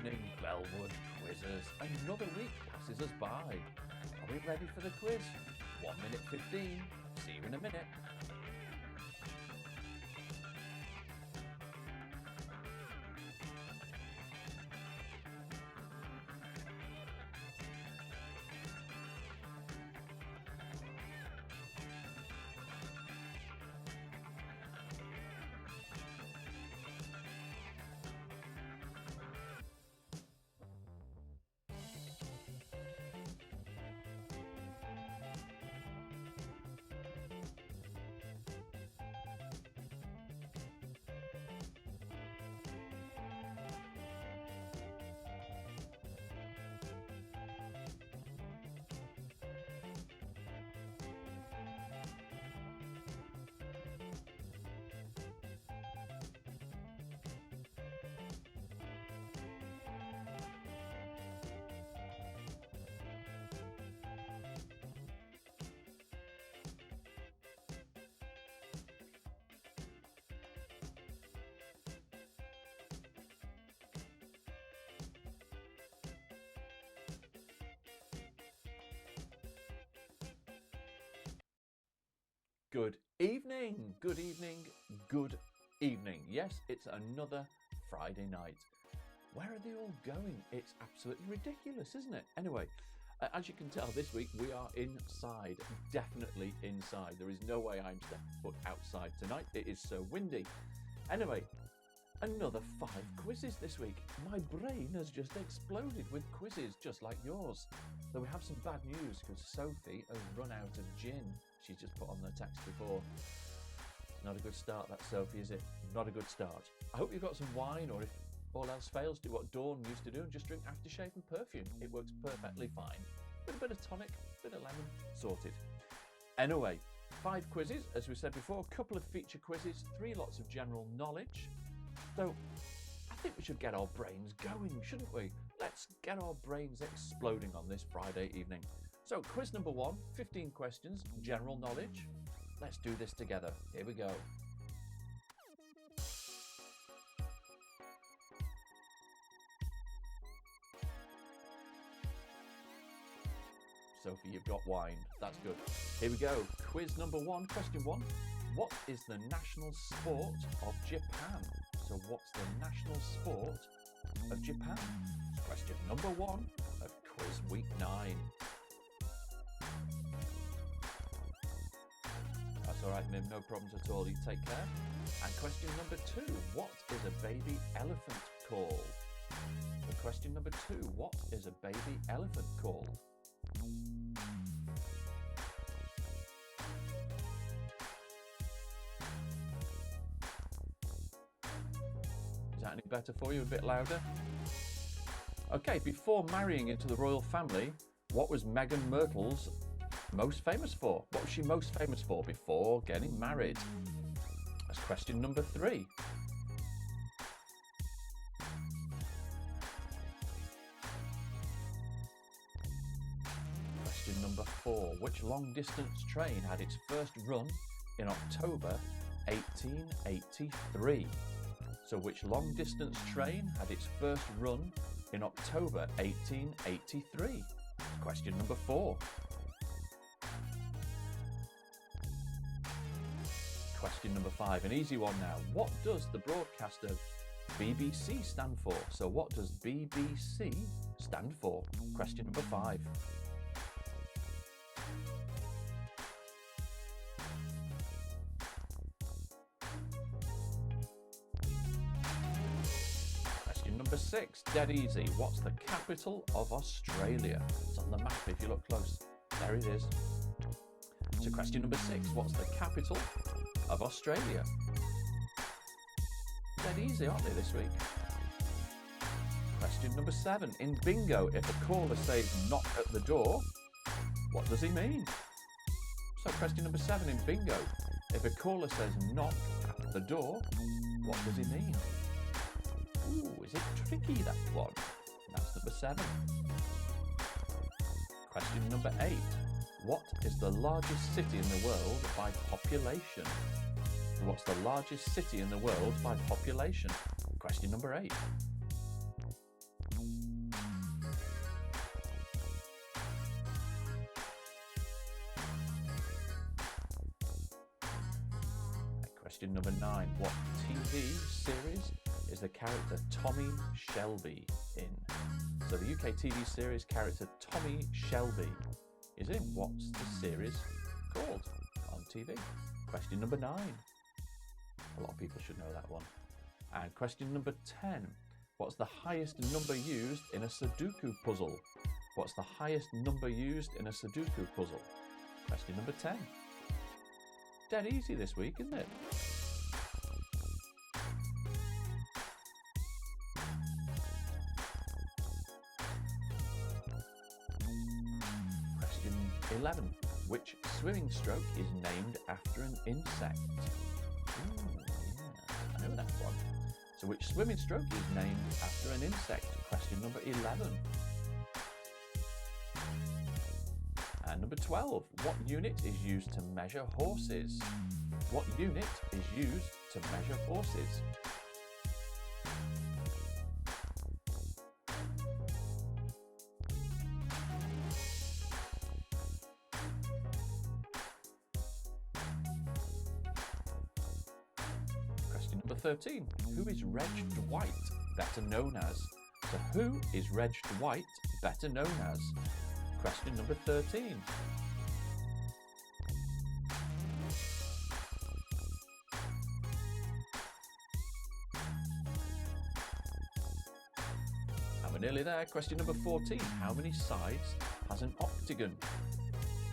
evening, Bellwood quizzers. Another week passes us by. Are we ready for the quiz? 1 minute 15. See you in a minute. Good evening, good evening, good evening. Yes, it's another Friday night. Where are they all going? It's absolutely ridiculous, isn't it? Anyway, as you can tell, this week we are inside, definitely inside. There is no way I'm stepping foot outside tonight. It is so windy. Anyway, another 5 quizzes this week. My brain has just exploded with quizzes just like yours. Though we have some bad news because Sophie has run out of gin. She's just put on the text before. Not a good start, that, Sophie, is it? Not a good start. I hope you've got some wine, or if all else fails, do what Dawn used to do and just drink aftershave and perfume. It works perfectly fine. With a bit of tonic, a bit of lemon, sorted. Anyway, 5 quizzes, as we said before, a couple of feature quizzes, 3 lots of general knowledge. So I think we should get our brains going, shouldn't we? Let's get our brains exploding on this Friday evening. So quiz number 1, 15 questions, general knowledge. Let's do this together. Here we go. Sophie, you've got wine. That's good. Here we go. Quiz number 1, question 1. What is the national sport of Japan? So what's the national sport of Japan? Question number 1 of quiz week 9. That's all right, Mim, no problems at all. You take care. And question number 2, what is a baby elephant called? So question number 2, what is a baby elephant called? Is that any better for you? A bit louder? Okay, before marrying into the royal family, what was Meghan Markle's most famous for? What was she most famous for before getting married? That's question number 3. Question number 4. Which long-distance train had its first run in October 1883? So which long-distance train had its first run in October 1883? Question number 4. Question number 5, an easy one now. What does the broadcaster BBC stand for? So what does BBC stand for? Question number 5. Question number 6, dead easy. What's the capital of Australia? It's on the map if you look close. There it is. So question number 6, what's the capital of Australia? Dead easy, aren't they, this week? Question number 7, in bingo, if a caller says knock at the door, what does he mean? So question number 7, in bingo, if a caller says knock at the door, what does he mean? Ooh, is it tricky, that one? That's number 7. Question number 8. What is the largest city in the world by population? What's the largest city in the world by population? Question number 8. Question number 9. What TV series is the character Tommy Shelby in? So the UK TV series character Tommy Shelby is in. What's the series called on TV? Question number 9. A lot of people should know that one. And question number 10. What's the highest number used in a Sudoku puzzle? What's the highest number used in a Sudoku puzzle? Question number 10. Dead easy this week, isn't it? Question 11. Which swimming stroke is named after an insect? Ooh, yeah, I know that one. So which swimming stroke is named after an insect? Question number 11. And number 12. What unit is used to measure horses? What unit is used to measure horses? Question number 13. Who is Reg Dwight, better known as? So who is Reg Dwight, better known as? Question number 13. And we're nearly there. Question number 14. How many sides has an octagon?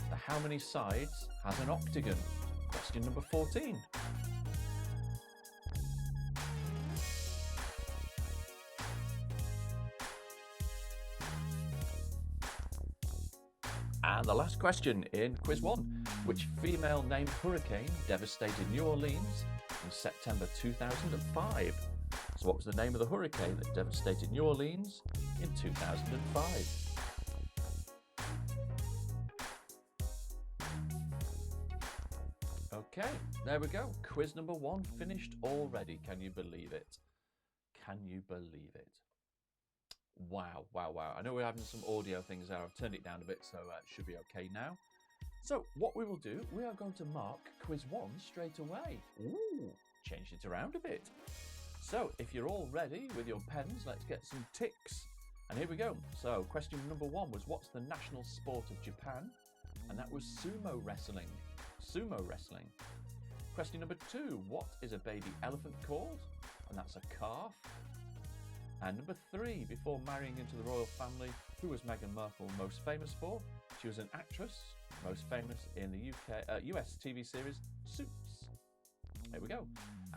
So how many sides has an octagon? Question number 14. And the last question in quiz 1. Which female named hurricane devastated New Orleans in September 2005? So what was the name of the hurricane that devastated New Orleans in 2005? Okay, there we go. Quiz number 1 finished already. Can you believe it? Can you believe it? Wow, wow, wow. I know we're having some audio things there. I've turned it down a bit, so it should be okay now. So what we will do, we are going to mark quiz 1 straight away. Ooh, changed it around a bit. So if you're all ready with your pens, let's get some ticks. And here we go. So question number 1 was, what's the national sport of Japan? And that was sumo wrestling. Sumo wrestling. Question number 2, what is a baby elephant called? And that's a calf. And number 3, before marrying into the royal family, who was Meghan Markle most famous for? She was an actress, most famous in the US TV series Suits. There we go.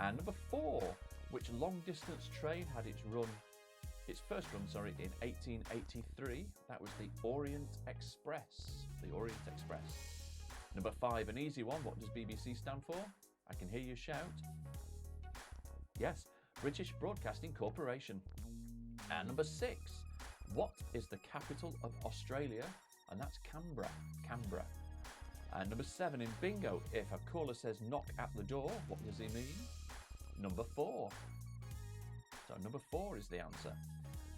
And number 4, which long-distance train had its first run, in 1883? That was the Orient Express. The Orient Express. Number 5, an easy one. What does BBC stand for? I can hear you shout. Yes, British Broadcasting Corporation. And number 6, what is the capital of Australia? And that's Canberra. Canberra. And number 7, in bingo, if a caller says knock at the door, what does he mean? Number 4. So number 4 is the answer.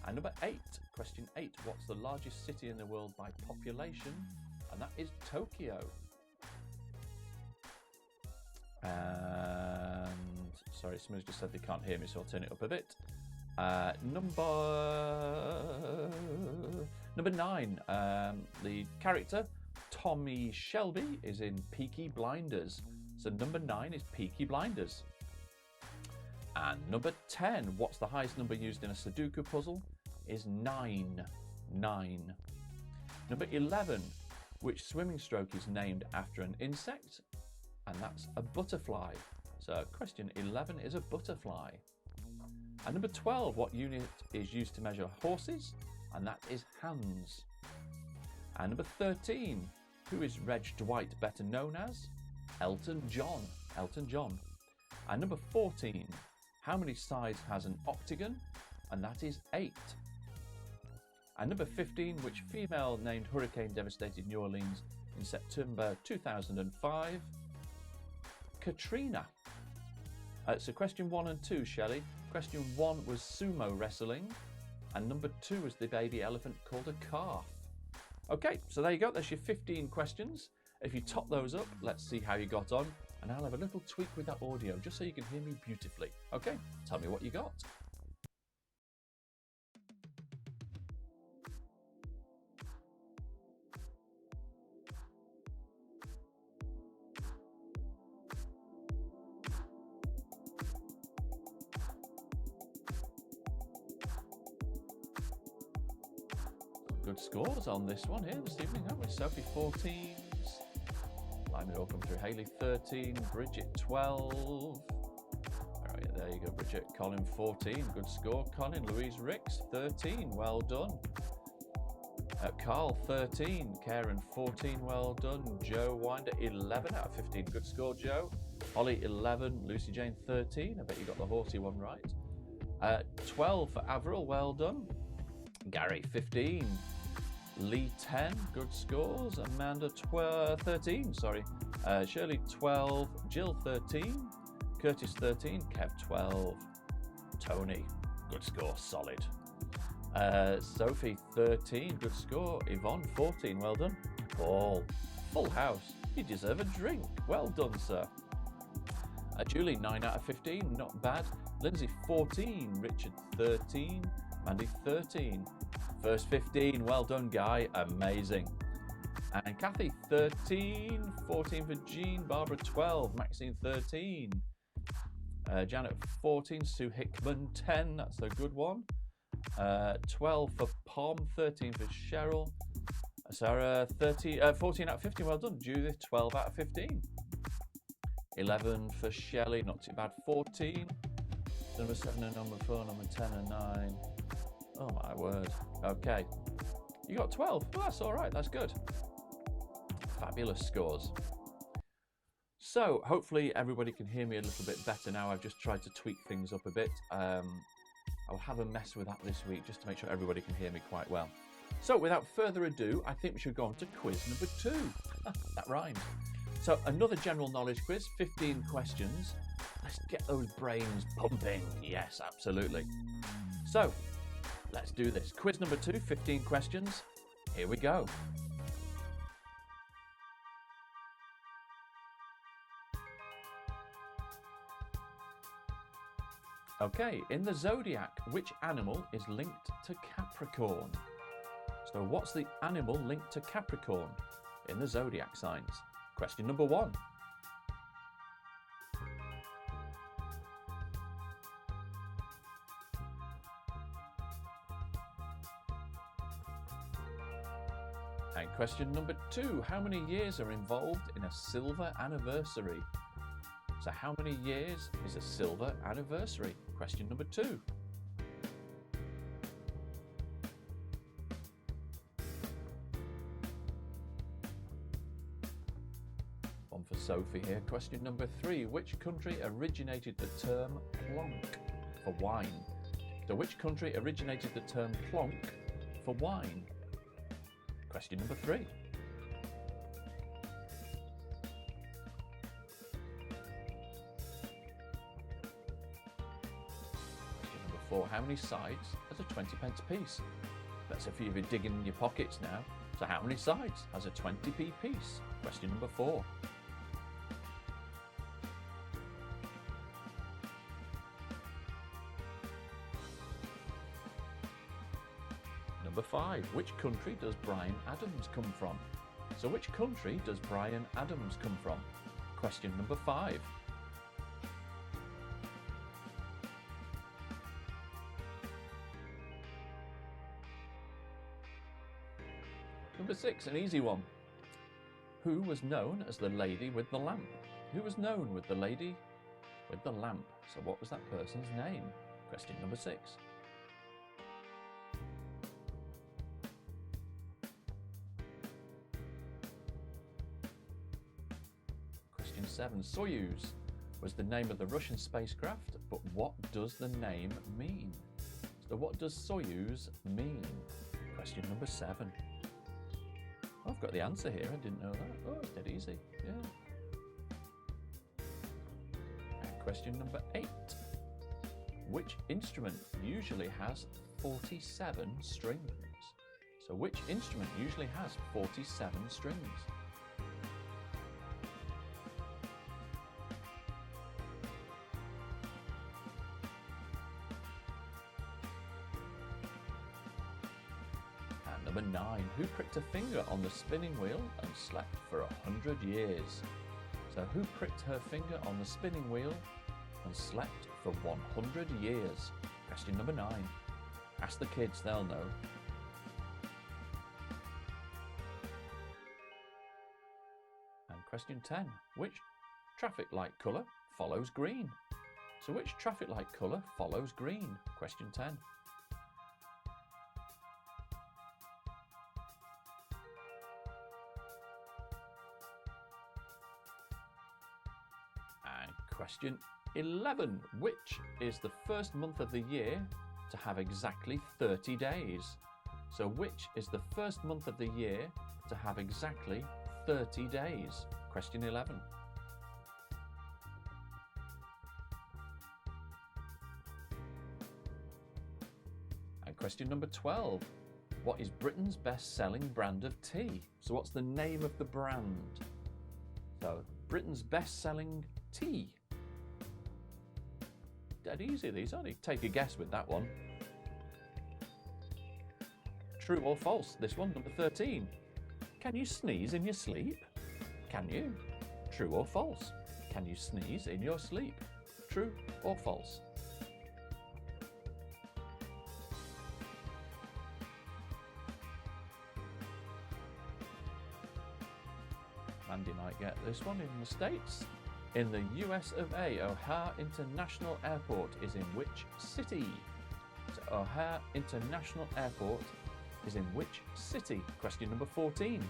And number 8, question 8, what's the largest city in the world by population? And that is Tokyo. And sorry, someone's just said they can't hear me, so I'll turn it up a bit. Number 9, the character Tommy Shelby is in Peaky Blinders. So number 9 is Peaky Blinders. And number 10, what's the highest number used in a Sudoku puzzle? Is 9. 9. Number 11, which swimming stroke is named after an insect? And that's a butterfly. So question 11 is a butterfly. And number 12, what unit is used to measure horses? And that is hands. And number 13, who is Reg Dwight better known as? Elton John. Elton John. And number 14, how many sides has an octagon? And that is 8. And number 15, which female named hurricane devastated New Orleans in September 2005? Katrina. So question 1 and 2, Shelley. Question 1 was sumo wrestling, and number 2 was the baby elephant called a calf. Okay, so there you go. That's your 15 questions. If you top those up, let's see how you got on and I'll have a little tweak with that audio just so you can hear me beautifully. Okay, tell me what you got. Good scores on this one here this evening, haven't we? Sophie 14s, Limey all come through. Hayley 13, Bridget 12. All right, there you go, Bridget. Colin 14, good score. Colin. Louise Ricks 13, well done. Carl 13, Karen 14, well done. Joe Winder 11 out of 15, good score, Joe. Holly 11, Lucy Jane 13. I bet you got the horsey one right. 12 for Avril, well done. Gary 15. Lee 10, good scores. Amanda 13, sorry. Shirley 12, Jill 13, Curtis 13, Kev 12, Tony, good score, solid. Sophie 13, good score. Yvonne 14, well done. Paul, full house, you deserve a drink, well done, sir. Julie 9 out of 15, not bad. Lindsay 14, Richard 13, Mandy 13. First 15, well done, Guy, amazing. And Kathy 13, 14 for Jean, Barbara 12, Maxine 13, Janet 14, Sue Hickman 10, that's a good one. 12 for Pom, 13 for Cheryl, Sarah 14 out of 15, well done. Judith 12 out of 15. 11 for Shelley, not too bad. 14, number 7 and number 4, number 10 and 9. Oh my word. Okay. You got 12. Well, that's all right. That's good. Fabulous scores. So hopefully everybody can hear me a little bit better now. I've just tried to tweak things up a bit. I'll have a mess with that this week just to make sure everybody can hear me quite well. So without further ado, I think we should go on to quiz number 2. That rhymed. So another general knowledge quiz, 15 questions. Let's get those brains pumping. Yes, absolutely. So let's do this. Quiz number 2, 15 questions. Here we go. Okay, in the zodiac, which animal is linked to Capricorn? So what's the animal linked to Capricorn in the zodiac signs? Question number 1. And question number 2, how many years are involved in a silver anniversary? So how many years is a silver anniversary? Question number 2. One for Sophie here. Question number 3, which country originated the term plonk for wine? So which country originated the term plonk for wine? Question number 3. Question number 4. How many sides has a 20p piece? That's if you're digging in your pockets now. So how many sides has a 20p piece? Question number 4. Number 5, which country does Bryan Adams come from? So which country does Bryan Adams come from? Question number 5. Number 6, an easy one. Who was known as the lady with the lamp? Who was known with the lady with the lamp? So what was that person's name? Question number 6. Question 7. Soyuz was the name of the Russian spacecraft, but what does the name mean? So what does Soyuz mean? Question number 7. Oh, I've got the answer here, I didn't know that. Oh, it's dead easy, yeah. And question number 8. Which instrument usually has 47 strings? So which instrument usually has 47 strings? who pricked a finger on the spinning wheel and slept for 100 years? So who pricked her finger on the spinning wheel and slept for 100 years? Question number 9. Ask the kids, they'll know. And question 10. Which traffic light colour follows green? So which traffic light colour follows green? Question 10. And question 11. Which is the first month of the year to have exactly 30 days? So which is the first month of the year to have exactly 30 days? Question 11. And question number 12. What is Britain's best-selling brand of tea? So what's the name of the brand? So Britain's best-selling tea. Dead easy these, aren't they? Take a guess with that one. True or false? This one, number 13. Can you sneeze in your sleep? Can you? True or false? Can you sneeze in your sleep? True or false? Mandy might get this one. In the States. In the US of A, O'Hare International Airport is in which city? So O'Hare International Airport is in which city? Question number 14.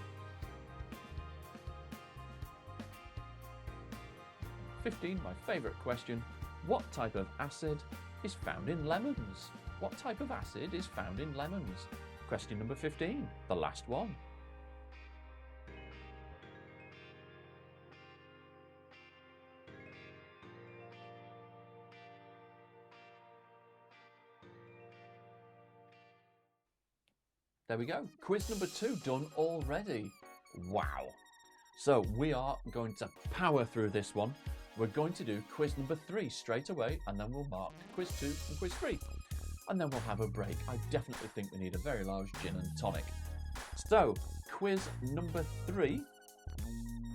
15, my favourite question. What type of acid is found in lemons? What type of acid is found in lemons? Question number 15, the last one. There we go. Quiz number 2 done already. Wow. So we are going to power through this one. We're going to do quiz number 3 straight away, and then we'll mark quiz 2 and quiz 3. And then we'll have a break. I definitely think we need a very large gin and tonic. So, quiz number 3.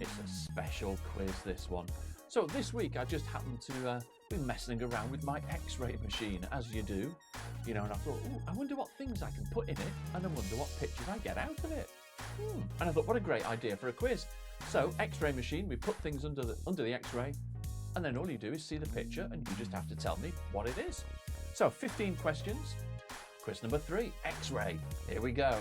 It's a special quiz, this one. So this week I just happened to be messing around with my X-ray machine, as you do. You know, and I thought, I wonder what things I can put in it, and I wonder what pictures I get out of it. And I thought, what a great idea for a quiz. So, X-ray machine, we put things under the X-ray, and then all you do is see the picture, and you just have to tell me what it is. So, 15 questions. Quiz number 3, X-ray. Here we go.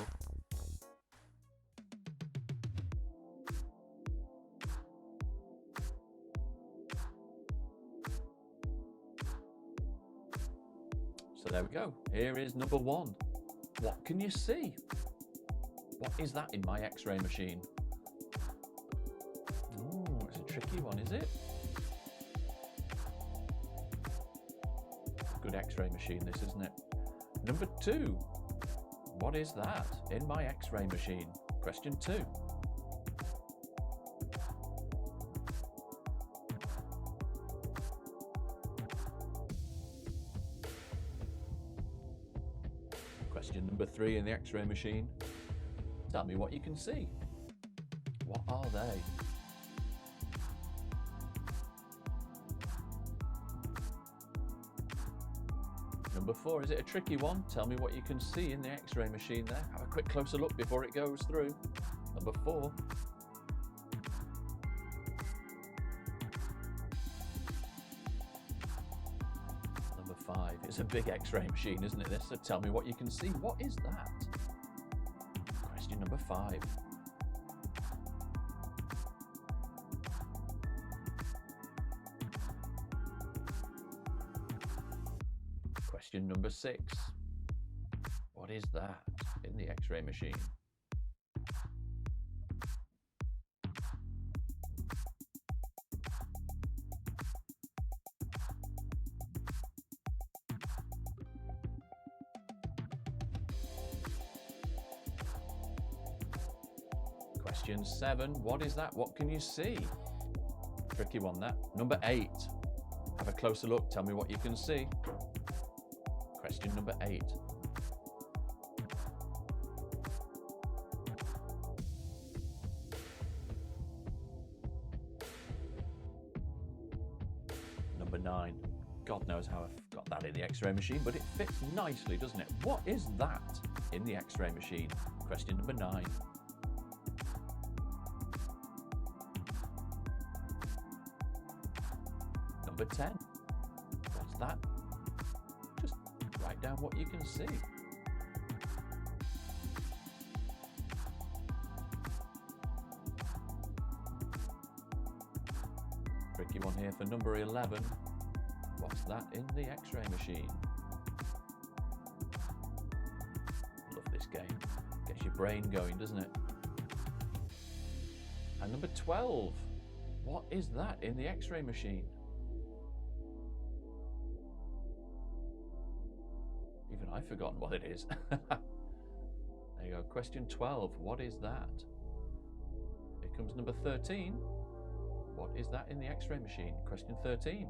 So there we go. Here is number 1. What can you see? What is that in my X-ray machine? Oh, it's a tricky one, is it? Good X-ray machine, this, isn't it? Number 2. What is that in my X-ray machine? Question 2. Question number 3 in the X-ray machine. Tell me what you can see. What are they? Number 4, is it a tricky one? Tell me what you can see in the X-ray machine there. Have a quick closer look before it goes through. Number 4. Number 5. It's a big X-ray machine, isn't it, this? So tell me what you can see. What is that? Question number 5. Question number 6. What is that in the X-ray machine? Question 7. What is that? What can you see? Tricky one, that. Number 8. Have a closer look. Tell me what you can see. Question number 8. Number 9. God knows how I've got that in the X-ray machine, but it fits nicely, doesn't it? What is that in the X-ray machine? Question number 9. Number 10. What's that? Just write down what you can see. Tricky one here for number 11. What's that in the X-ray machine? Love this game. Gets your brain going, doesn't it? And number 12. What is that in the X-ray machine? Even I've forgotten what it is. There you go. Question 12. What is that? Here comes number 13. What is that in the X-ray machine? Question 13.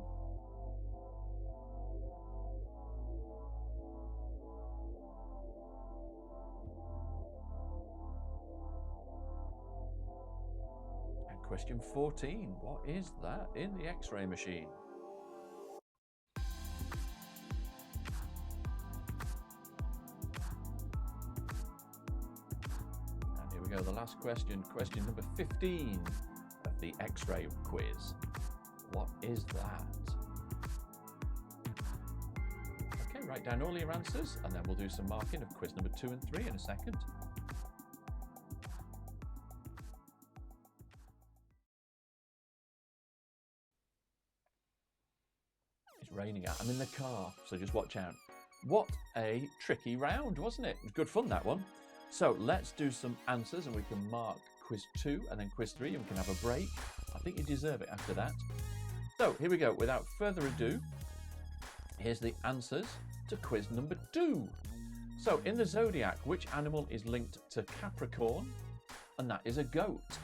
And question 14. What is that in the X-ray machine? And here we go, the last question. Question number 15. Of the X-ray quiz. What is that? Okay, write down all your answers and then we'll do some marking of quiz number 2 and 3 in a second. It's raining out. I'm in the car, so just watch out. What a tricky round, wasn't it? It was good fun, that one. So let's do some answers and we can mark quiz 2 and then quiz 3 and we can have a break. I think you deserve it after that. So here we go. Without further ado, here's the answers to quiz number 2. So in the zodiac, which animal is linked to Capricorn? And that is a goat.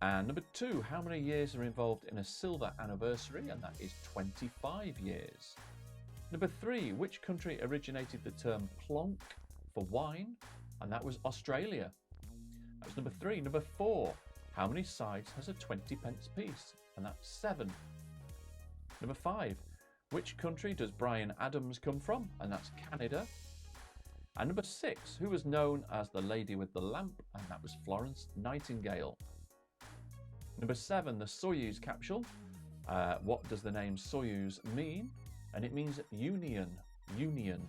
And number 2, how many years are involved in a silver anniversary? And that is 25 years. Number 3, which country originated the term plonk for wine? And that was Australia. That was number 3. Number 4, how many sides has a 20p piece? And that's 7. Number 5, which country does Bryan Adams come from? And that's Canada. And number 6, who was known as the lady with the lamp? And that was Florence Nightingale. Number 7, the Soyuz capsule. What does the name Soyuz mean? And it means union. Union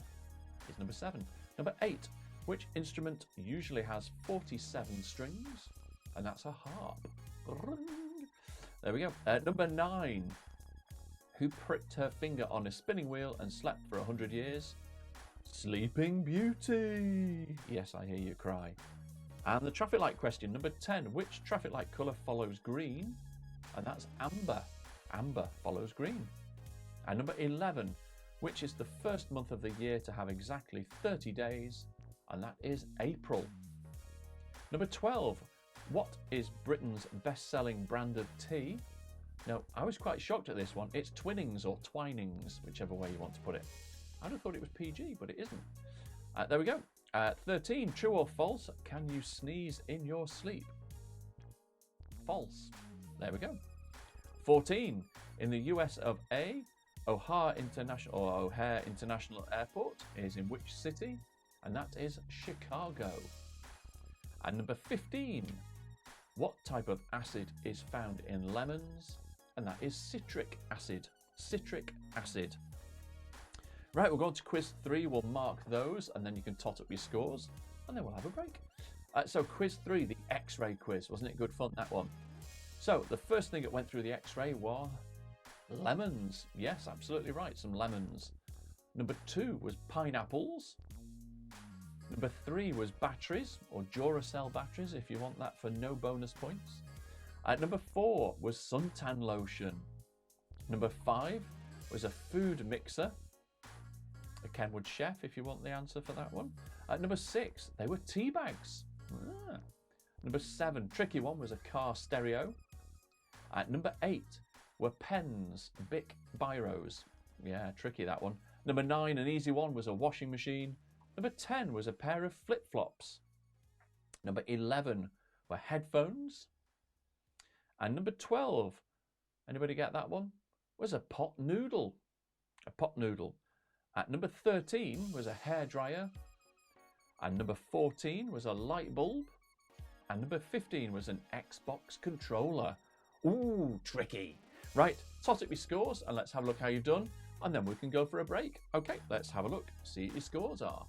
is number 7. Number 8, which instrument usually has 47 strings? And that's a harp. There we go. Number 9, who pricked her finger on a spinning wheel and slept for 100 years? Sleeping Beauty. Yes, I hear you cry. And the traffic light question, number 10, which traffic light colour follows green? And that's amber. Amber follows green. And number 11, which is the first month of the year to have exactly 30 days? And that is April. Number 12, what is Britain's best-selling brand of tea? Now, I was quite shocked at this one. It's Twinings or Twinings, whichever way you want to put it. I'd have thought it was PG, but it isn't. There we go. 13, true or false, can you sneeze in your sleep? False. There we go. 14, in the US of A, O'Hare International Airport is in which city? And that is Chicago. And number 15, what type of acid is found in lemons? And that is citric acid. Citric acid. Right, we'll go on to quiz 3. We'll mark those and then you can tot up your scores and then we'll have a break. So quiz 3, the X-ray quiz. Wasn't it good fun, that one? So the first thing that went through the X-ray was lemons. Yes, absolutely right, some lemons. Number 2 was pineapples. Number 3 was batteries, or Duracell batteries, if you want that for no bonus points. Number 4 was suntan lotion. Number 5 was a food mixer. A Kenwood Chef, if you want the answer for that one. Number 6, they were tea bags. Number 7, tricky one, was a car stereo. Number 8 were pens, Bic biros. Yeah, tricky that one. Number 9, an easy one, was a washing machine. Number 10 was a pair of flip-flops. Number 11 were headphones. And number 12, anybody get that one? was a pot noodle. A pot noodle. At number 13 was a hairdryer. And number 14 was a light bulb. And number 15 was an Xbox controller. Ooh, tricky. Right, toss up your scores and let's have a look how you've done. And then we can go for a break. Okay, let's have a look. See what your scores are.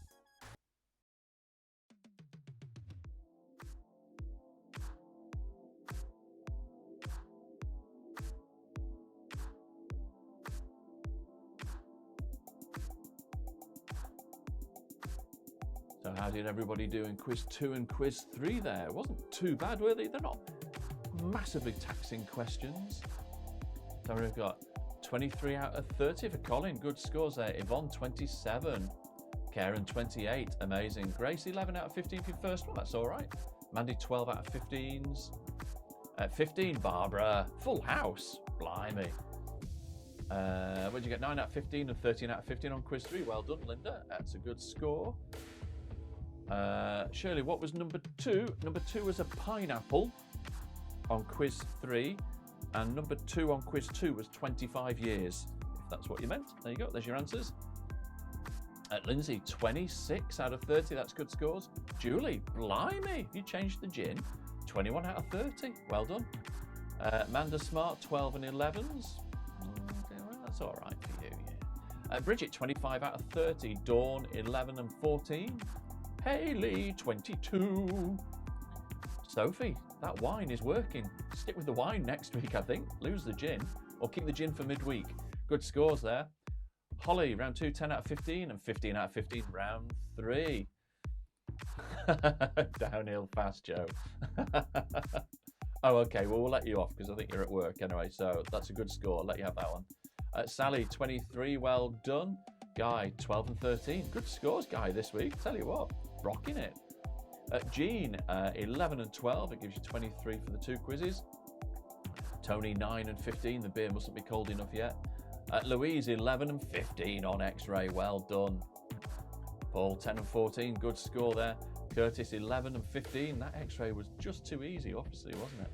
So how did everybody do in quiz 2 and quiz 3 there? It wasn't too bad, were they? They're not massively taxing questions. So we've got 23 out of 30 for Colin. Good scores there. Yvonne, 27. Karen, 28. Amazing. Grace, 11 out of 15 for your first one. That's all right. Mandy, 12 out of 15s. 15, Barbara. Full house. Blimey. What did you get? 9 out of 15 and 13 out of 15 on quiz 3. Well done, Linda. That's a good score. Shirley, what was number 2? Number 2 was a pineapple on quiz 3. And number 2 on quiz 2 was 25 years, if that's what you meant. There you go, there's your answers. Lindsay, 26 out of 30, that's good scores. Julie, blimey, you changed the gin. 21 out of 30, well done. Amanda Smart, 12 and 11s. Okay, well, that's all right for you, yeah. Bridget, 25 out of 30. Dawn, 11 and 14. Hayley, 22. Sophie, that wine is working. Stick with the wine next week, I think. Lose the gin, or keep the gin for midweek. Good scores there. Holly, round 2, 10 out of 15, and 15 out of 15, round 3. Downhill fast, Joe. Oh, okay, well, we'll let you off because I think you're at work anyway, so that's a good score. I'll let you have that one. Sally, 23, well done. Guy, 12 and 13. Good scores, Guy, this week. Tell you what, rocking it. Jean, 11 and 12. It gives you 23 for the 2 quizzes. Tony, 9 and 15. The beer mustn't be cold enough yet. Louise, 11 and 15 on X-ray. Well done. Paul, 10 and 14. Good score there. Curtis, 11 and 15. That X-ray was just too easy, obviously, wasn't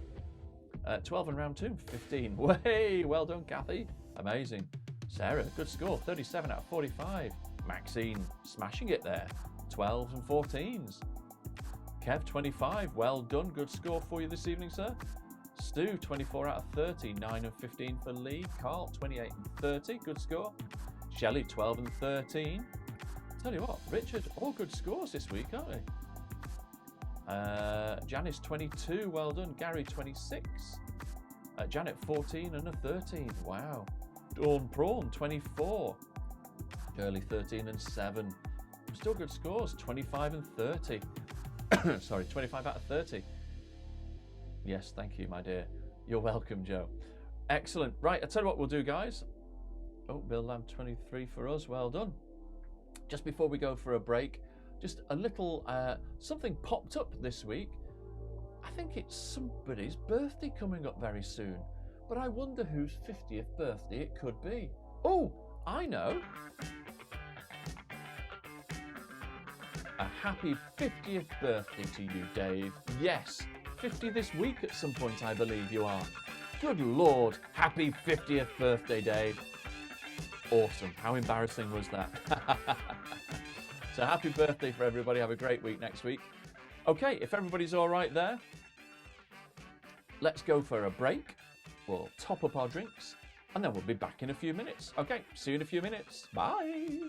it? 12 and round 2, 15. Way, well done, Kathy. Amazing. Sarah, good score. 37 out of 45. Maxine, smashing it there. 12s and 14s. Kev, 25. Well done. Good score for you this evening, sir. Stu, 24 out of 30. 9 and 15 for Lee. Carl, 28 and 30. Good score. Shelley, 12 and 13. Tell you what, Richard, all good scores this week, aren't they? Janice, 22. Well done. Gary, 26. Janet, 14 and a 13. Wow. Dawn Prawn, 24. Shirley, 13 and 7. Still good scores. 25 and 30. Sorry, 25 out of 30. Yes, thank you, my dear. You're welcome, Joe. Excellent. Right, I'll tell you what we'll do, guys. Oh, Bill Lamb, 23 for us. Well done. Just before we go for a break, just a little something popped up this week. I think it's somebody's birthday coming up very soon, but I wonder whose 50th birthday it could be. Oh, I know. A happy 50th birthday to you, Dave. Yes, 50 this week at some point, I believe you are. Good Lord, happy 50th birthday, Dave. Awesome. How embarrassing was that? So happy birthday for everybody. Have a great week next week. Okay, if everybody's all right there, let's go for a break. We'll top up our drinks and then we'll be back in a few minutes. Okay, see you in a few minutes. Bye.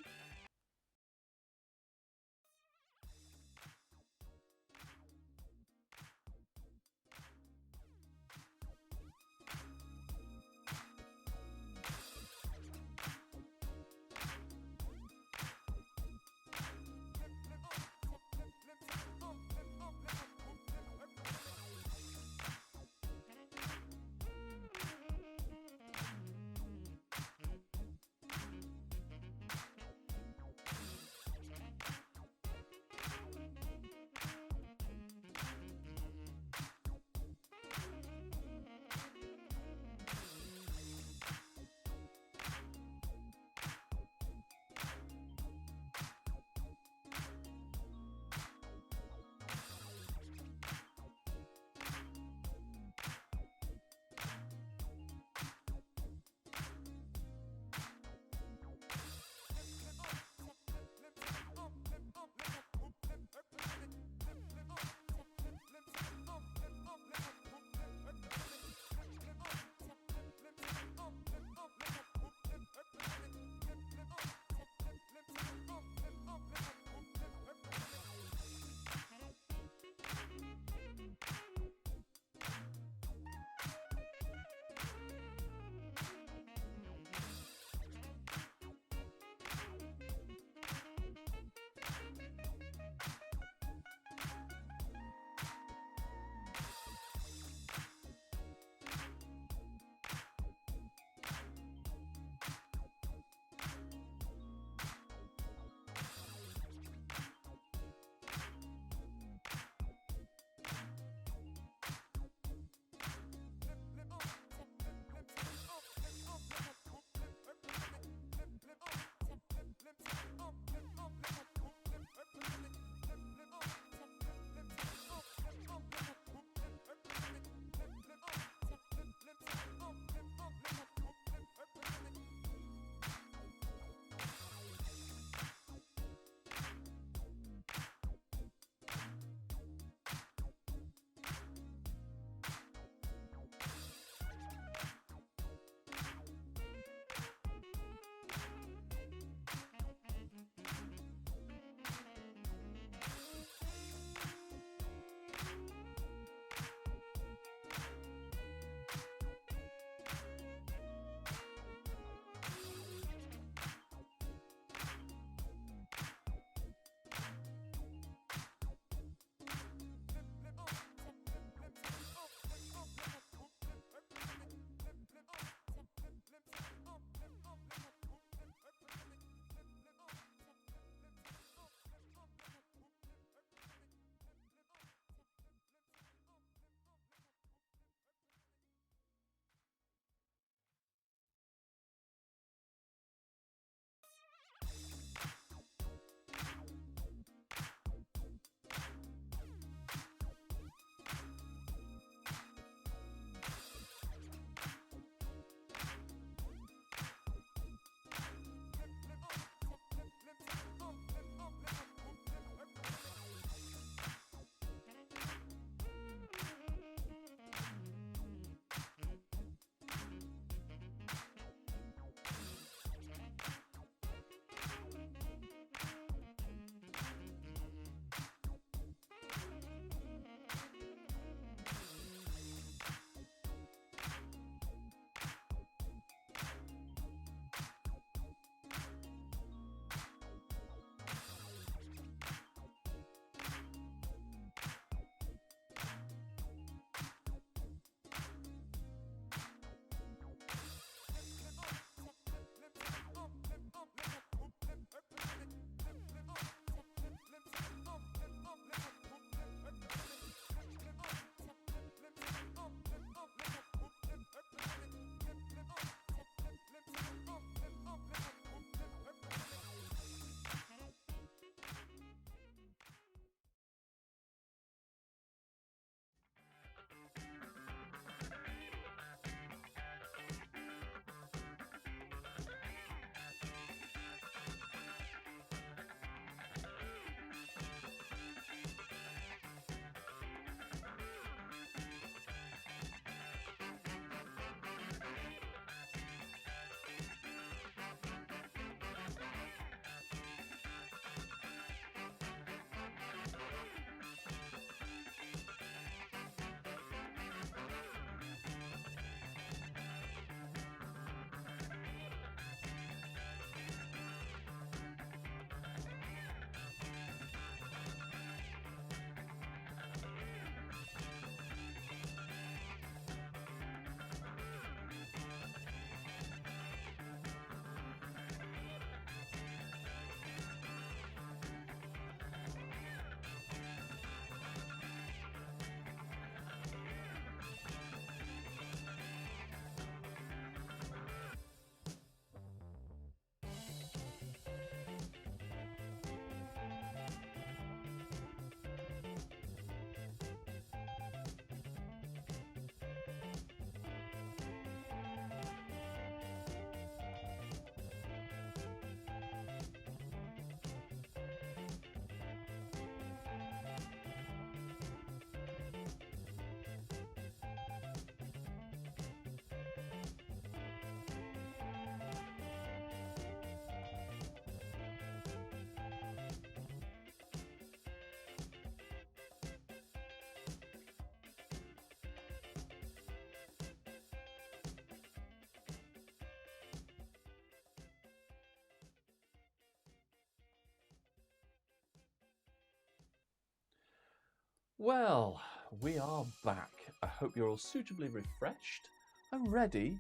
Well, we are back. I hope you're all suitably refreshed and ready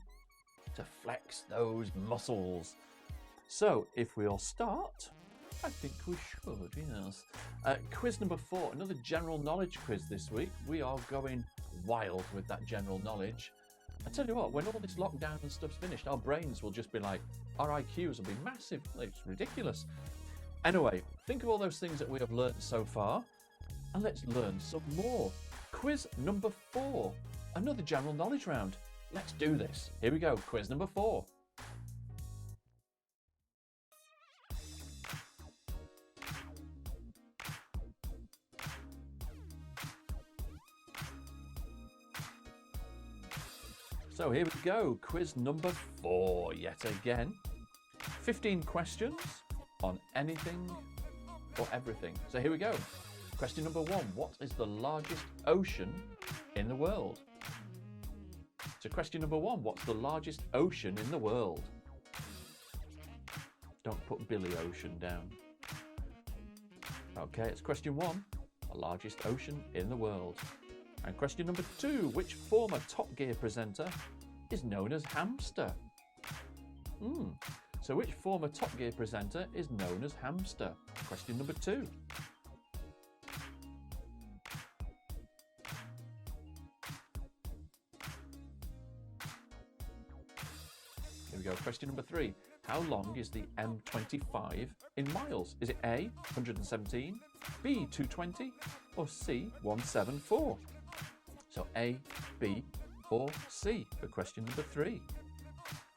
to flex those muscles. So, if we all start, I think we should, yes. Quiz number 4, another general knowledge quiz this week. We are going wild with that general knowledge. I tell you what, when all this lockdown and stuff's finished, our brains will just be like, our IQs will be massive. It's ridiculous. Anyway, think of all those things that we have learned so far, and let's learn some more. Quiz number 4, another general knowledge round. Let's do this. Here we go, quiz number 4. So here we go, quiz number 4 yet again. 15 questions on anything or everything. So here we go. Question number 1, what is the largest ocean in the world? So question number 1, what's the largest ocean in the world? Don't put Billy Ocean down. Okay, it's question 1, the largest ocean in the world. And question number 2, which former Top Gear presenter is known as Hamster? So which former Top Gear presenter is known as Hamster? Question number 2. Here we go, question number 3. How long is the M25 in miles? Is it A, 117, B, 220, or C, 174? So A, B, or C for question number 3.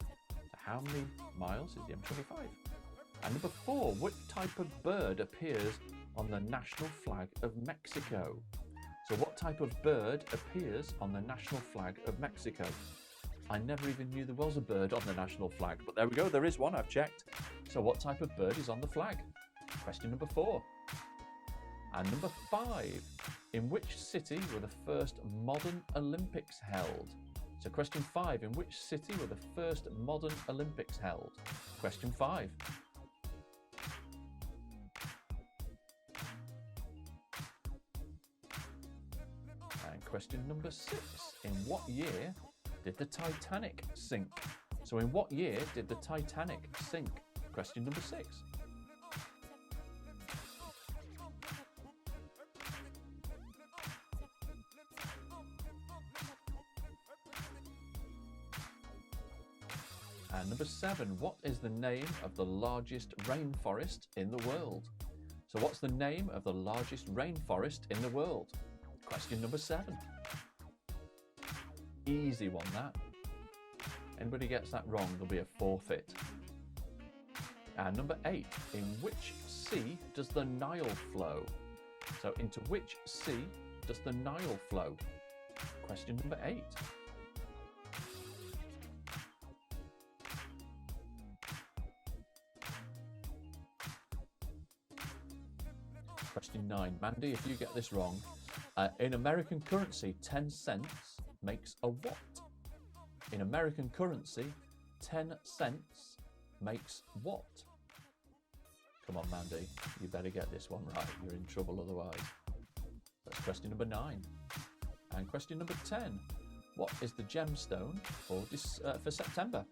So how many miles is the M25? And number 4, what type of bird appears on the national flag of Mexico? So what type of bird appears on the national flag of Mexico? I never even knew there was a bird on the national flag, but there we go, there is one, I've checked. So what type of bird is on the flag? Question number 4. And number 5, in which city were the first modern Olympics held? So question 5, in which city were the first modern Olympics held? Question 5. And question number 6, in what year did the Titanic sink? So in what year did the Titanic sink? Question number 6. And number 7, what is the name of the largest rainforest in the world? So what's the name of the largest rainforest in the world? Question number 7. Easy one, that. Anybody gets that wrong, there'll be a forfeit. And number 8, in which sea does the Nile flow? So into which sea does the Nile flow? Question number 8. Question 9. Mandy, if you get this wrong, in American currency, 10 cents makes a what? In American currency, 10 cents makes what? Come on, Mandy, you better get this one right. You're in trouble otherwise. That's question number 9. And question number 10. What is the gemstone for September?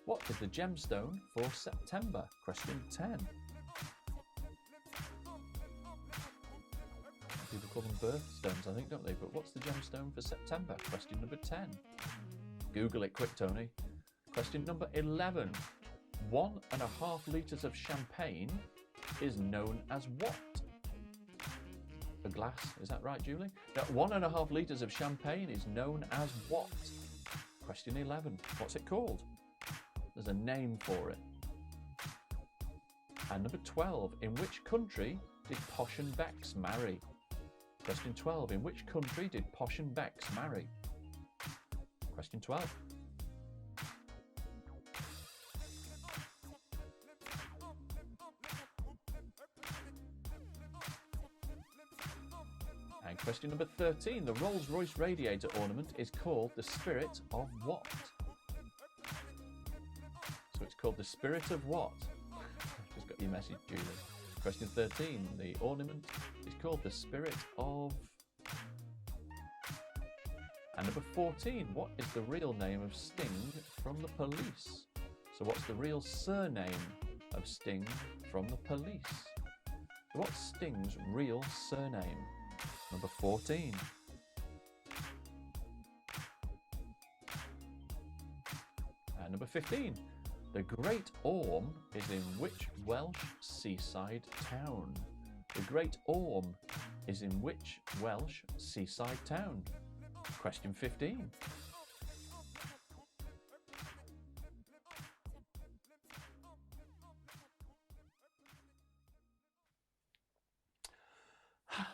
What is the gemstone for September? Question 10. People call them birthstones, I think, don't they? But what's the gemstone for September? Question number 10. Google it quick, Tony. Question number 11. 1.5 litres of champagne is known as what? A glass, is that right, Julie? Now, 1.5 litres of champagne is known as what? Question 11. What's it called? There's a name for it. And number 12. In which country did Posh and Bex marry? Question 12. In which country did Posh and Bex marry? Question 12. And question number 13. The Rolls-Royce radiator ornament is called the Spirit of what? So it's called the Spirit of what? Just got your message, Julie. Question 13. The ornament is called the Spirit of And number 14, what is the real name of Sting from the Police? So what's the real surname of Sting from the Police? What's Sting's real surname? Number 14. And number 15. The Great Orme is in which Welsh seaside town? The Great Orme is in which Welsh seaside town? Question 15.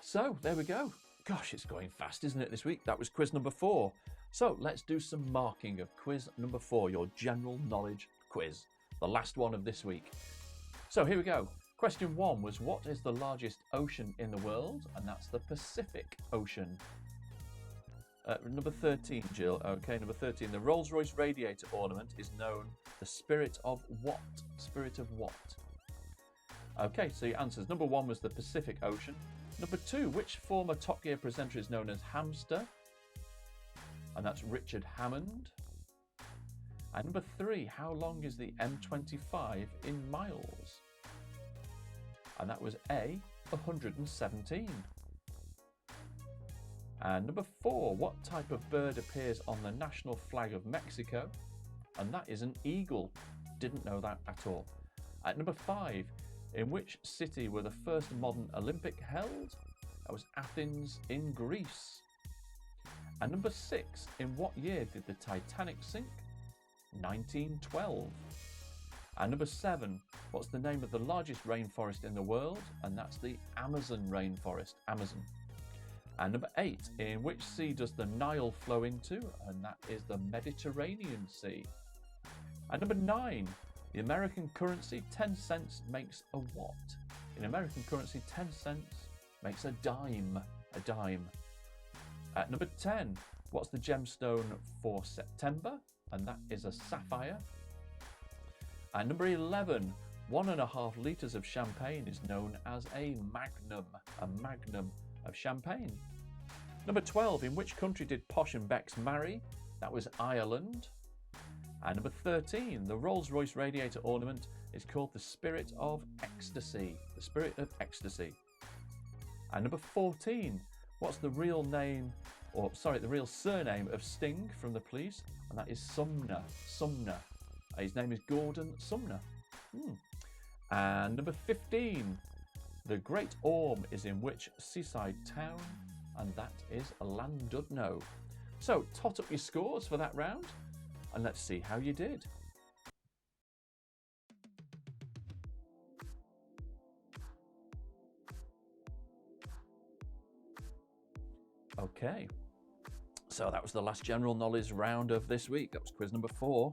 So, there we go. Gosh, it's going fast, isn't it, this week? That was quiz number 4. So, let's do some marking of quiz number 4, your general knowledge quiz. The last one of this week. So, here we go. Question 1 was, what is the largest ocean in the world? And that's the Pacific Ocean. Number 13, Jill. Okay, number 13. The Rolls-Royce radiator ornament is known the spirit of what? Spirit of what? Okay, so your answers. Number 1 was the Pacific Ocean. Number 2, which former Top Gear presenter is known as Hamster? And that's Richard Hammond. And number 3, how long is the M25 in miles? And that was A, 117. And number 4, what type of bird appears on the national flag of Mexico? And that is an eagle. Didn't know that at all. At number 5, in which city were the first modern Olympic held? That was Athens in Greece. And number 6, in what year did the Titanic sink? 1912. And number 7, what's the name of the largest rainforest in the world? And that's the Amazon rainforest, Amazon. And number 8, in which sea does the Nile flow into? And that is the Mediterranean Sea. And number 9, the American currency 10 cents makes a what? In American currency, 10 cents makes a dime. A dime. At number 10, what's the gemstone for September? And that is a sapphire. And number 11, 1.5 litres of champagne is known as a magnum of champagne. Number 12, in which country did Posh and Becks marry? That was Ireland. And number 13, the Rolls-Royce radiator ornament is called the Spirit of Ecstasy. The Spirit of Ecstasy. And number 14, what's the real name, the real surname of Sting from the Police? And that is Sumner. Sumner. His name is Gordon Sumner. And number 15, the Great Orme is in which seaside town? And that is Llandudno. So, tot up your scores for that round. And let's see how you did. Okay, so that was the last general knowledge round of this week. That was quiz number 4.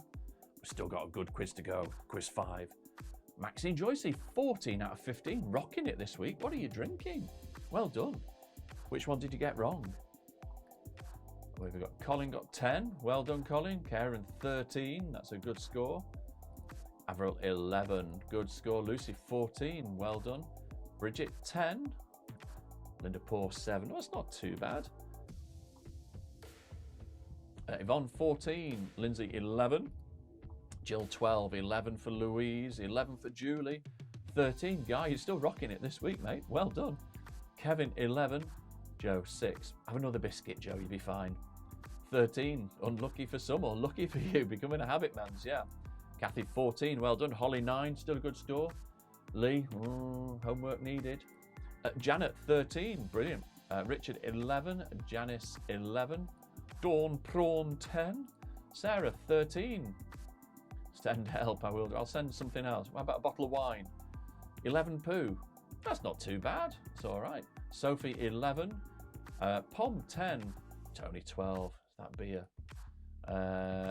We've still got a good quiz to go, quiz 5. Maxine Joycey, 14 out of 15, rocking it this week. What are you drinking? Well done. Which one did you get wrong? We've got Colin got 10. Well done, Colin. Karen 13. That's a good score. Avril 11. Good score. Lucy 14. Well done. Bridget 10. Linda Poor 7. Well, that's not too bad. Yvonne 14. Lindsay 11. Jill 12. 11 for Louise. 11 for Julie. 13. Guy, you're still rocking it this week, mate. Well done. Kevin 11. Joe 6. Have another biscuit, Joe. You'll be fine. 13. Unlucky for some or lucky for you. Becoming a habit, mans. Yeah. Kathy 14. Well done. Holly 9. Still a good score. Lee. Homework needed. Janet 13. Brilliant. Richard 11. Janice 11. Dawn Prawn 10. Sarah 13. Send help. I will. I'll send something else. How about a bottle of wine? 11 poo. That's not too bad. It's all right. Sophie 11. Pom 10. Tony 12. That beer.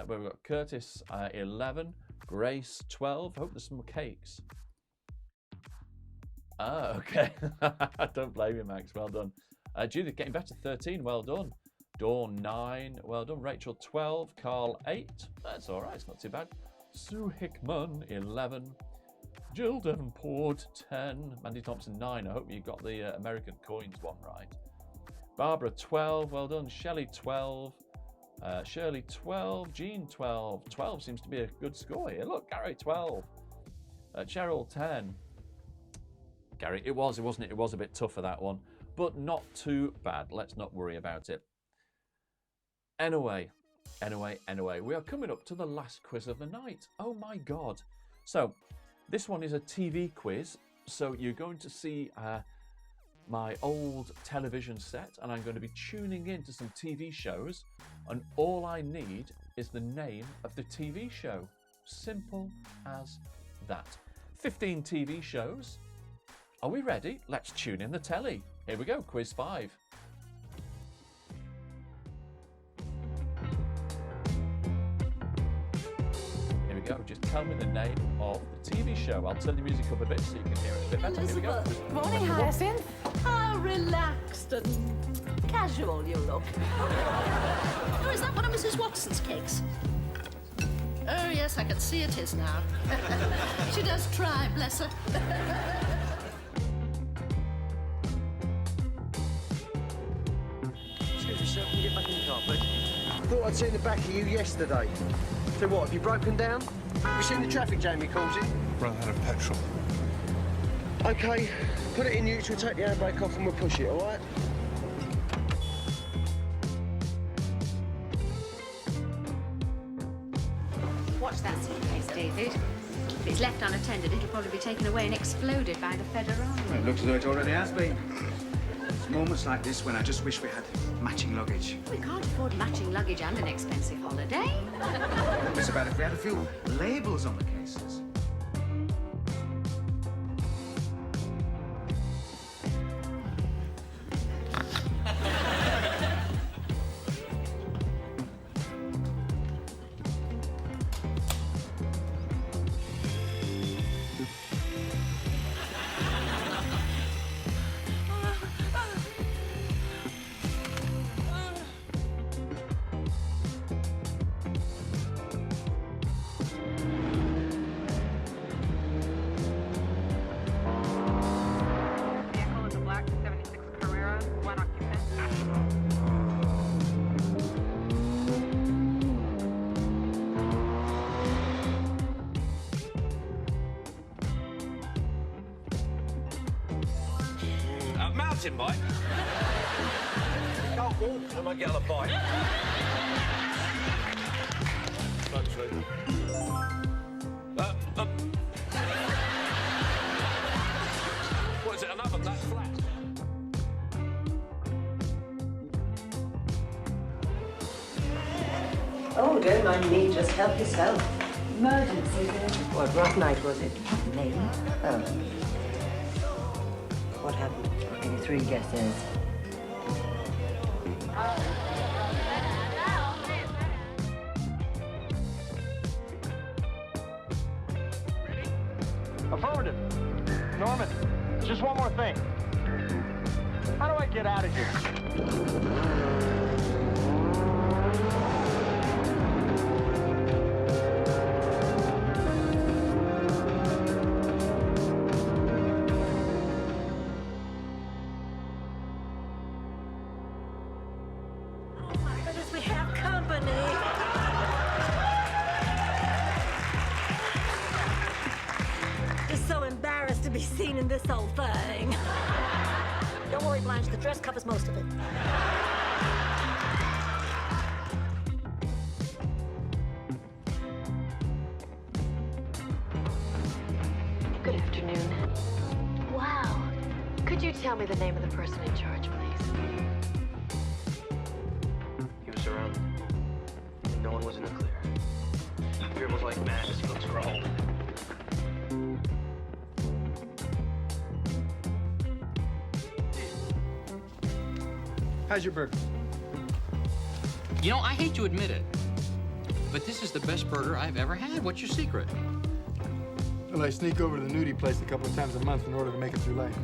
We've got Curtis 11. Grace 12. Hope there's some cakes. Ah, okay. Don't blame you, Max. Well done. Judith getting better. 13. Well done. Dawn 9. Well done. Rachel 12. Carl 8. That's all right. It's not too bad. Sue Hickman 11. Jill Devonport 10. Mandy Thompson 9. I hope you got the American coins one right. Barbara 12. Well done. Shelley 12. Shirley 12, Jean 12. 12 seems to be a good score here. Look, Gary 12. Cheryl 10. Gary, it wasn't it? It was a bit tougher, that one, but not too bad. Let's not worry about it. Anyway, we are coming up to the last quiz of the night. Oh my God. So this one is a TV quiz. So you're going to see my old television set, and I'm going to be tuning into some TV shows, and all I need is the name of the TV show. Simple as that. 15 TV shows. Are we ready? Let's tune in the telly. Here we go, quiz 5. Here we go, just tell me the name of the TV show. I'll turn the music up a bit so you can hear it a bit better. Here we go. Morning, Hyacinth. How relaxed and casual you look. Oh, is that one of Mrs. Watson's cakes? Oh, yes, I can see it is now. She does try, bless her. Excuse me, sir, can you get back in the car, please? I thought I'd seen the back of you yesterday. So what, have you broken down? Have you seen the traffic jam you caused it? Run out of petrol. OK, put it in neutral, take the handbrake off and we'll push it, all right? Watch that suitcase, David. If it's left unattended, it'll probably be taken away and exploded by the Federal Army. Well, it looks as though it already has been. It's moments like this when I just wish we had matching luggage. We can't afford matching luggage and an expensive holiday. It's about if we had a few labels on the cases. Mountain bike? Can't walk, I might get on a bike. Not true. What is it, an oven that flat? Oh, don't mind me, just help yourself. Emergency, then. What, rough night, was it? Me? Oh. What happened? Maybe 3 guesses. Affirmative. Norman, just one more thing. How do I get out of here? To be seen in this old thing. Don't worry, Blanche, the dress covers most of it. Good afternoon. Wow. Could you tell me the name of the person in charge, please? He was surrounded. No one was in the clear. Fear was like mad as folks crawled. How's your burger? You know, I hate to admit it, but this is the best burger I've ever had. What's your secret? Well, I sneak over to the nudie place a couple of times a month in order to make it through life.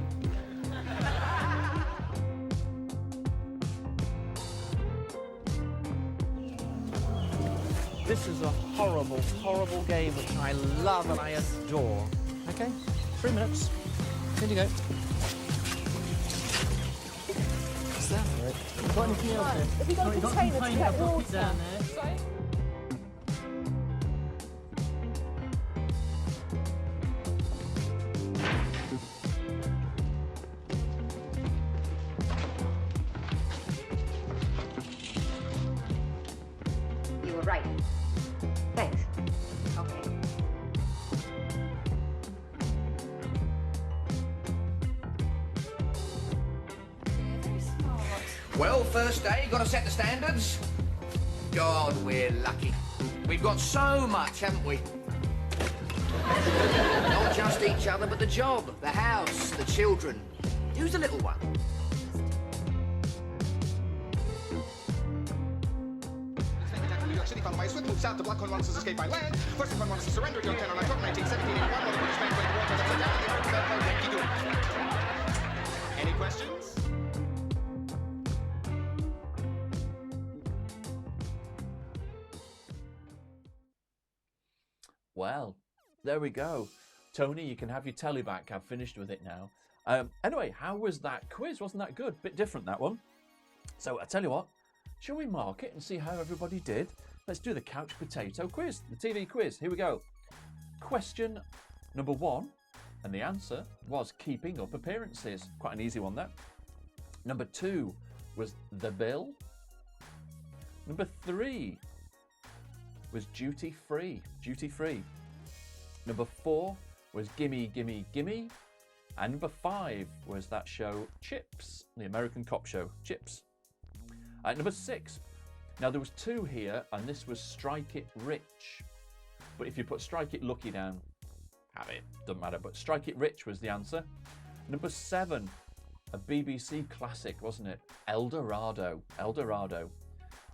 This is a horrible, horrible game which I love and I adore. Okay, 3 minutes. Here you go. Is that it? Got anything else there? Have you got a container to collect water? down there. You were right. Thanks. Okay. Well, first day, got to set the standards. God, we're lucky. We've got so much, haven't we? Not just each other, but the job, the house, the children. Who's the little one? New York City, followed by a swift move south to block Cornwallis' escape by land. First and Cornwallis surrendered Yorktown on October 19, 1781, when the British made the war for the Any questions? Well, there we go. Tony, you can have your telly back. I've finished with it now. Anyway, how was that quiz? Wasn't that good? Bit different, that one. So I tell you what, shall we mark it and see how everybody did? Let's do the couch potato quiz, the TV quiz. Here we go. Question number 1, and the answer was keeping up appearances. Quite an easy one, that. Number 2 was The Bill. Number 3 was Duty Free. Duty Free. Number 4 was Gimme, Gimme, Gimme. And number 5 was that show Chips, the American cop show, Chips. Number 6. Now there was 2 here, and this was Strike It Rich. But if you put Strike It Lucky down, have it, doesn't matter. But Strike It Rich was the answer. Number 7, a BBC classic, wasn't it? El Dorado. El Dorado.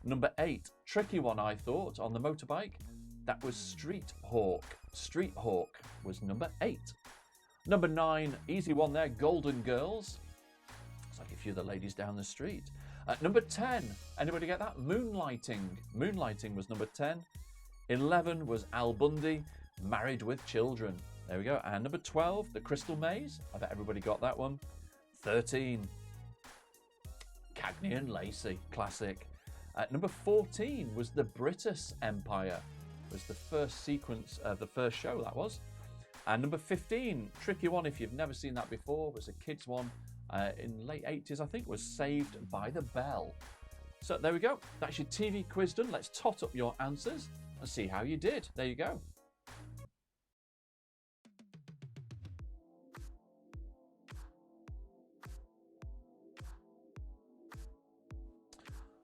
Number 8, tricky one I thought, on the motorbike. That was Street Hawk. Street Hawk was number 8. Number 9, easy one there, Golden Girls. It's like a few of the ladies down the street. Number 10, anybody get that? Moonlighting. Moonlighting was number 10. 11 was Al Bundy, Married with Children. There we go. And number 12, The Crystal Maze. I bet everybody got that one. 13, Cagney and Lacey, classic. Number 14 was The British Empire. It was the first sequence of the first show, that was. And number 15, tricky one if you've never seen that before, was a kids one in the late 80s, I think, was Saved by the Bell. So there we go. That's your TV quiz done. Let's tot up your answers and see how you did. There you go.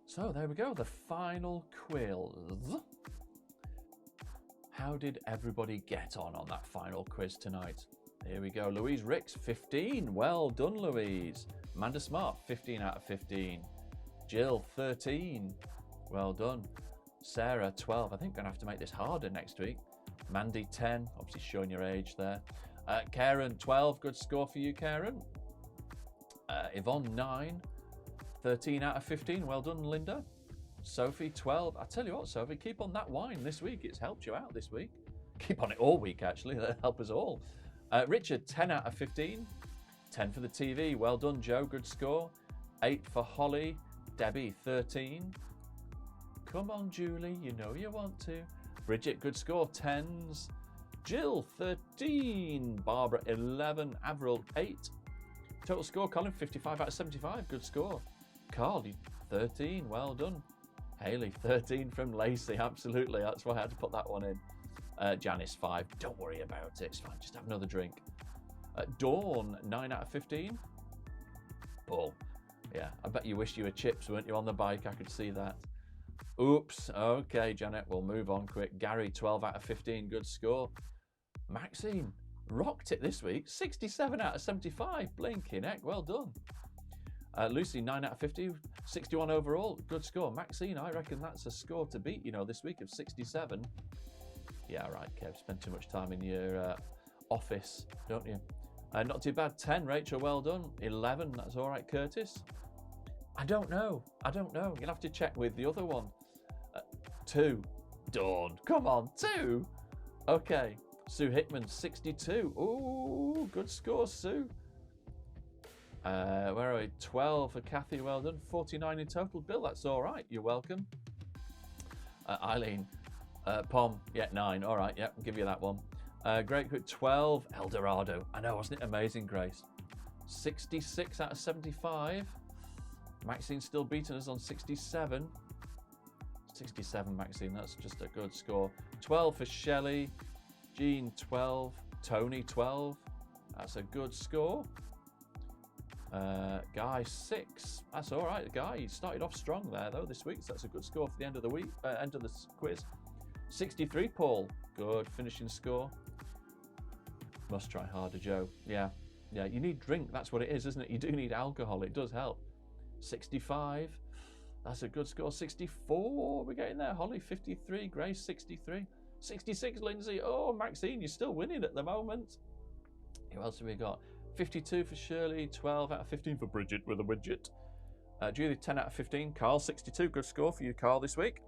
So there we go, the final quiz. How did everybody get on that final quiz tonight? Here we go. Louise Ricks, 15. Well done, Louise. Amanda Smart, 15 out of 15. Jill, 13. Well done. Sarah, 12. I think I'm going to have to make this harder next week. Mandy, 10. Obviously showing your age there. Karen, 12. Good score for you, Karen. Yvonne, 9. 13 out of 15. Well done, Linda. Sophie, 12. I tell you what, Sophie, keep on that wine this week. It's helped you out this week. Keep on it all week, actually. That'll help us all. Richard, 10 out of 15. 10 for the TV. Well done, Joe. Good score. 8 for Holly. Debbie, 13. Come on, Julie. You know you want to. Bridget, good score. 10s. Jill, 13. Barbara, 11. Avril, 8. Total score, Colin, 55 out of 75. Good score. Carl, 13. Well done. Hayley, 13 from Lacey. Absolutely. That's why I had to put that one in. Janice, 5. Don't worry about it. It's fine. Just have another drink. Dawn, 9 out of 15. Paul. Yeah, I bet you wished you were Chips, weren't you, on the bike? I could see that. Oops. Okay, Janet, we'll move on quick. Gary, 12 out of 15. Good score. Maxine, rocked it this week. 67 out of 75. Blinking heck. Well done. Lucy, 9 out of 50. 61 overall. Good score. Maxine, I reckon that's a score to beat, you know, this week of 67. Yeah, right, Kev. Spend too much time in your office, don't you? Not too bad. 10, Rachel. Well done. 11. That's all right, Curtis. I don't know. You'll have to check with the other one. 2. Dawn. Come on, 2. Okay. Sue Hickman, 62. Ooh, good score, Sue. Where are we? 12 for Kathy, well done. 49 in total. Bill, that's all right. You're welcome. Eileen, Pom, yeah, 9. All right, yeah, I'll give you that one. Great Quick, 12. Eldorado. I know, wasn't it amazing, Grace? 66 out of 75. Maxine's still beating us on 67. 67, Maxine, that's just a good score. 12 for Shelley. Jean, 12. Tony, 12. That's a good score. Guy, 6. That's all right, Guy. He started off strong there, though, this week. So that's a good score for the end of the week, end of the quiz. 63, Paul. Good finishing score. Must try harder, Joe. Yeah, you need drink. That's what it is, isn't it? You do need alcohol. It does help. 65. That's a good score. 64. We're getting there. Holly, 53. Grace, 63. 66, Lindsay. Oh, Maxine, you're still winning at the moment. Who else have we got? 52 for Shirley, 12 out of 15 for Bridget with a widget. Julie, 10 out of 15. Carl, 62. Good score for you, Carl, this week.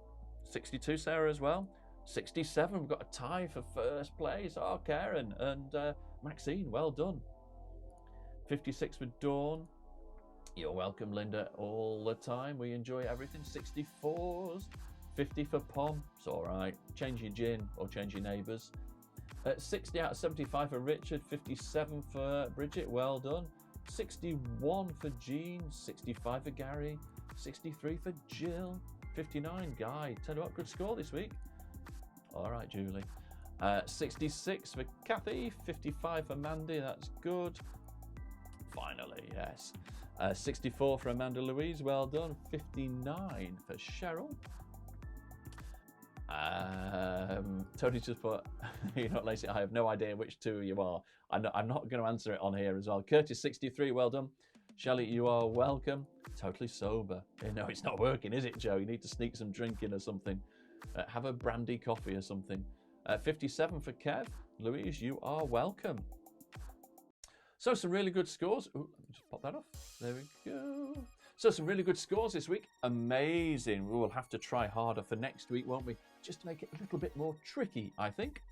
62, Sarah, as well. 67, we've got a tie for first place. Oh, Karen and Maxine, well done. 56 for Dawn. You're welcome, Linda, all the time. We enjoy everything. 64s. 50 for Pom. It's all right. Change your gin or change your neighbours. 60 out of 75 for Richard. 57 for Bridget. Well done. 61 for Jean. 65 for Gary. 63 for Jill. 59, Guy. Tell you what, good score this week. All right, Julie. 66 for Kathy. 55 for Mandy. That's good. Finally, yes. 64 for Amanda Louise. Well done. 59 for Cheryl. Tony just put, you're not lazy. I have no idea which two you are. I'm not going to answer it on here as well. Curtis, 63. Well done. Shelley, you are welcome. Totally sober. No, it's not working, is it, Joe? You need to sneak some drink in or something. Have a brandy coffee or something. 57 for Kev. Louise, you are welcome. So some really good scores. Ooh, let me just pop that off. There we go. So some really good scores this week. Amazing. We will have to try harder for next week, won't we? Just to make it a little bit more tricky, I think.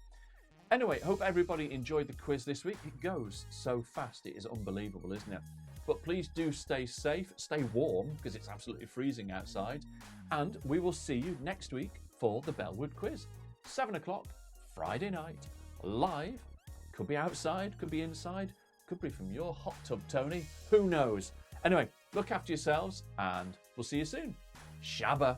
Anyway, hope everybody enjoyed the quiz this week. It goes so fast. It is unbelievable, isn't it? But please do stay safe, stay warm, because it's absolutely freezing outside. And we will see you next week for the Bellwood Quiz. 7 o'clock, Friday night, live. Could be outside, could be inside, could be from your hot tub, Tony. Who knows? Anyway, look after yourselves, and we'll see you soon. Shabba.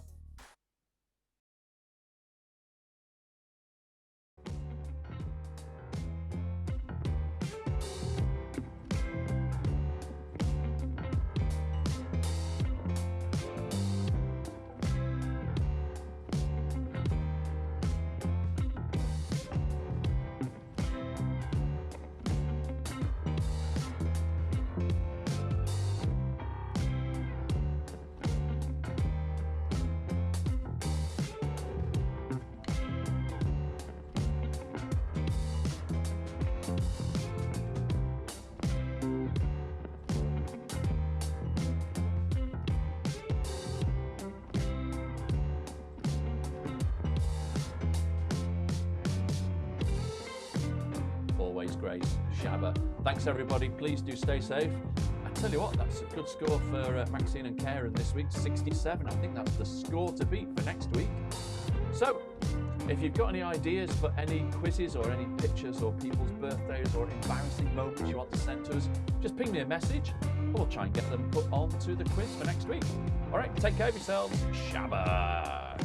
Great. Shabba. Thanks everybody. Please do stay safe. I tell you what, that's a good score for Maxine and Karen this week. 67. I think that's the score to beat for next week. So, if you've got any ideas for any quizzes or any pictures or people's birthdays or embarrassing moments you want to send to us, just ping me a message and we'll try and get them put onto the quiz for next week. All right, take care of yourselves. Shabba.